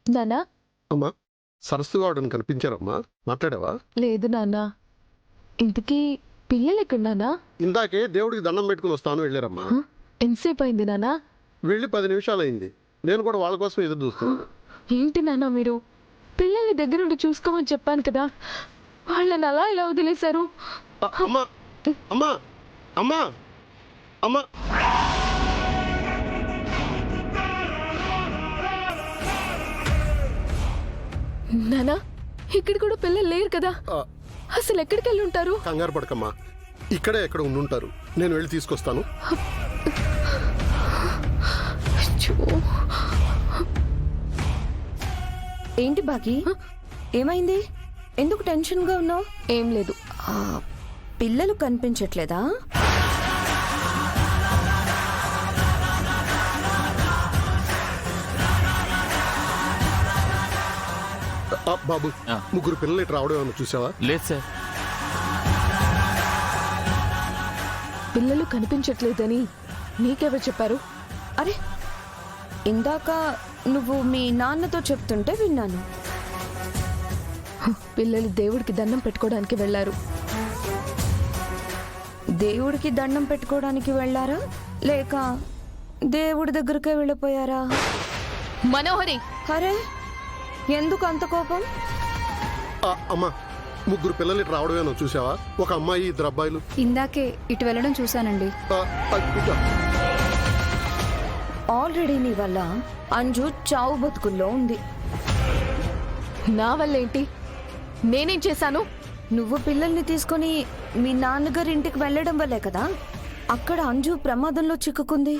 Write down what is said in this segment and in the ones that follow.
నానా అమ్మా సరస్సు వాడని కనిపించారమ్మా, మాట్లాడావా? లేదు నాన్నా. ఇంతకీ పిల్లలు ఎక్కడ నానా? ఇందాకే దేవుడికి దండం పెట్టుకుని వస్తాను వెళ్ళారమ్మా. ఎంతసేపు అయింది నానా? వెళ్ళి 10 నిమిషాలు అయింది. నేను కూడా వాళ్ళ కోసం ఎదురు చూస్తాను. ఏంటి నాన్న మీరు? పిల్లల్ని దగ్గరుండి చూసుకోమని చెప్పాను కదా, వాళ్ళని అలా ఇలా వదిలేశారు. అమ్మా అమ్మా అమ్మా అమ్మా నానా, ఇక్కడ కూడా పిల్లలు లేరు కదా, అసలు ఎక్కడికి వెళ్ళి ఉంటారు? కంగారు పడకమ్మా, ఇక్కడే ఎక్కడ ఉండుంటారు. నేను వెళ్ళి తీసుకొస్తాను. ఏంటి బాకీ, ఏమైంది? ఎందుకు టెన్షన్గా ఉన్నావు? ఏం లేదు. పిల్లలు కనిపించట్లేదా? బాబు, ముగ్గురు పిల్లలు ఇటు రావడం ఏమన్నా చూసావా? లేదు సార్. పిల్లలు కనిపించట్లేదని నీకెవరు చెప్పారు? అరే, ఇందాక నువ్వు మీ నాన్నతో చెప్తుంటే విన్నాను. పిల్లలు దేవుడికి దండం పెట్టుకోవడానికి వెళ్ళారు. దేవుడికి దండం పెట్టుకోవడానికి వెళ్ళారా, లేక దేవుడి దగ్గరకే వెళ్ళిపోయారా? మనోహరి, అరే, ఎందుకు అంత కోపం? అమ్మా, ముగ్గురు పిల్లలు ఇటు రావడం ఏమన్నా చూసావా? ఒక అమ్మాయి, 2 అబ్బాయిలు. ఇందాకే ఇటు వెళ్ళడం చూశానండి. ఆల్రెడీ నీ వల్ల అంజు చావు బతుకుల్లో ఉంది. నా వల్ల ఏంటి? నేనేం చేశాను? నువ్వు పిల్లల్ని తీసుకొని మీ నాన్నగారి ఇంటికి వెళ్ళడం వల్లే కదా అక్కడ అంజు ప్రమాదంలో చిక్కుకుంది.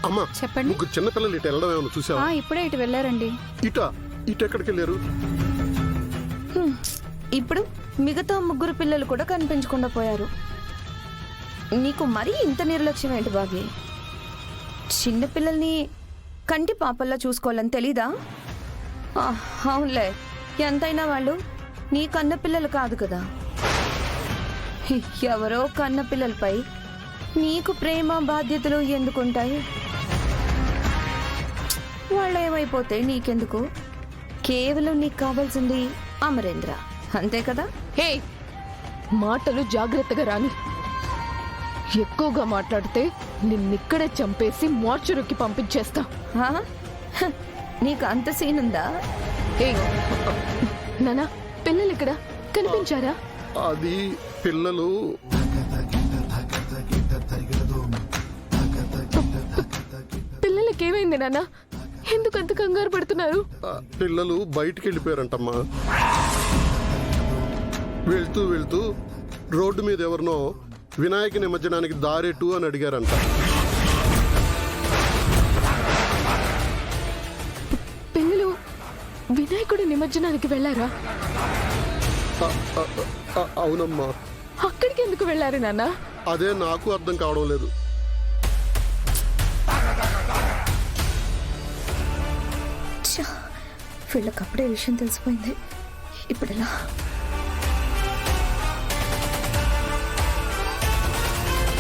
అమ్మా చెప్పండి. ముగ్గురు చిన్న పిల్లలు ఇటు వెళ్ళడం ఏమన్నా చూసావా? ఇప్పుడే ఇటు వెళ్ళారండి. ఇటు ఎక్కడికి వెళ్ళారు? ఇప్పుడు మిగతా 3 పిల్లలు కూడా కనిపించకుండా పోయారు. నీకు మరీ ఇంత నిర్లక్ష్యం ఏంటి బాబీ? చిన్న పిల్లల్ని కంటి పాపల్లా చూసుకోవాలని తెలీదా? అవునులే, ఎంతైనా వాళ్ళు నీ కన్న పిల్లలు కాదు కదా. ఎవరో కన్న పిల్లలపై నీకు ప్రేమ బాధ్యతలు ఎందుకుంటాయి? వాళ్ళు ఏమైపోతే నీకెందుకు? కేవలం నీకు కావాల్సింది అమరేంద్ర, అంతే కదా? హే, మాటలు జాగ్రత్తగా రాని. ఎక్కువగా మాట్లాడితే నిన్నిక్కడే చంపేసి మార్చురుకి పంపించేస్తా. నీకు అంత సీన్ ఉందా? నానా, పిల్లలు ఇక్కడ కనిపించారా? అది పిల్లలు పిల్లలకి ఏమైంది నాన్న? ఎందుకు అంత కంగారు పడుతున్నారు? పిల్లలు బయటికి వెళ్ళిపోయారంటమ్మా. వెళ్తూ వెళ్తూ రోడ్డు మీద ఎవరినో వినాయక నిమజ్జనానికి దారెట్టు అని అడిగారంట. పిల్లలు వినాయకుడి నిమజ్జనానికి వెళ్ళారా? అవునమ్మా. అక్కడికి ఎందుకు వెళ్ళారు నాన్న? అదే నాకు అర్థం కావడం లేదు. వీళ్ళకప్పుడే విషయం తెలిసిపోయింది. ఇప్పుడు ఎలా?